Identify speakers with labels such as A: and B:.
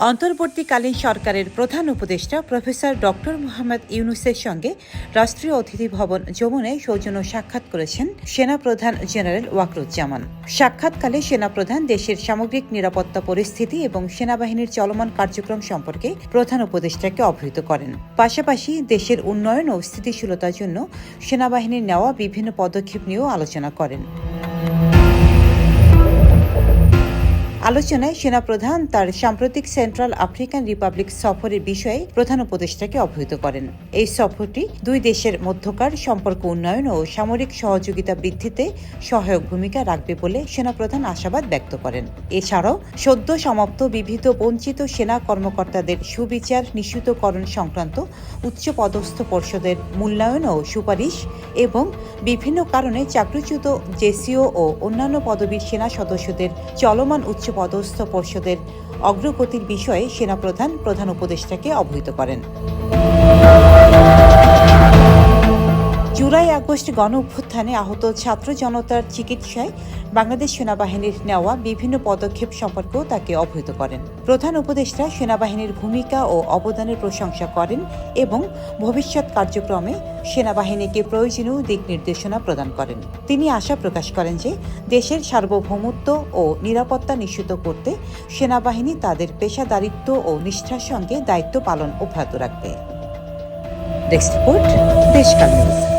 A: অন্তর্বর্তীকালীন সরকারের প্রধান উপদেষ্টা প্রফেসর ডক্টর মোহাম্মদ ইউনূসের সঙ্গে রাষ্ট্রীয় অতিথি ভবন যমুনায় সৌজন্য সাক্ষাৎ করেছেন সেনাপ্রধান জেনারেল ওয়াকরুজ্জামান। সাক্ষাৎকালে সেনাপ্রধান দেশের সামগ্রিক নিরাপত্তা পরিস্থিতি এবং সেনাবাহিনীর চলমান কার্যক্রম সম্পর্কে প্রধান উপদেষ্টাকে অবহিত করেন। পাশাপাশি দেশের উন্নয়ন ও স্থিতিশীলতার জন্য সেনাবাহিনীর নেওয়া বিভিন্ন পদক্ষেপ নিয়েও আলোচনা করেন। আলোচনায় সেনাপ্রধান তার সাম্প্রতিক সেন্ট্রাল আফ্রিকান রিপাবলিক সফরের বিষয়ে প্রধান উপদেষ্টাকে অবহিত করেন। এই সফরটি দুই দেশের মধ্যকার সম্পর্ক উন্নয়ন ও সামরিক সহযোগিতা বৃদ্ধিতে সহায়ক ভূমিকা রাখবে বলে সেনাপ্রধান আশাবাদ ব্যক্ত করেন। এছাড়াও সদ্য সমাপ্ত বিবিধ বঞ্চিত সেনা কর্মকর্তাদের সুবিচার নিশ্চিতকরণ সংক্রান্ত উচ্চপদস্থ পর্ষদের মূল্যায়ন ও সুপারিশ এবং বিভিন্ন কারণে চাকরিচ্যুত জেসিও ও অন্যান্য পদবীর সেনা সদস্যদের চলমান উচ্চপদস্থ পর্ষদের অগ্রগতির বিষয়ে সেনাপ্রধান প্রধান উপদেষ্টাকে অবহিত করেন। জুলাই আগস্ট গণ অভ্যুত্থানে আহত ছাত্র জনতার চিকিৎসায় বাংলাদেশ সেনাবাহিনীর নেওয়া বিভিন্ন পদক্ষেপ সম্পর্কেও তাকে অবহিত করেন। প্রধান উপদেষ্টা সেনাবাহিনীর ভূমিকা ও অবদানের প্রশংসা করেন এবং ভবিষ্যৎ কার্যক্রমে সেনাবাহিনীকে প্রয়োজনীয় দিক নির্দেশনা প্রদান করেন। তিনি আশা প্রকাশ করেন যে দেশের সার্বভৌমত্ব ও নিরাপত্তা নিশ্চিত করতে সেনাবাহিনী তাদের পেশাদারিত্ব ও নিষ্ঠার সঙ্গে দায়িত্ব পালন অব্যাহত রাখবে। Desk report, Deshkal news.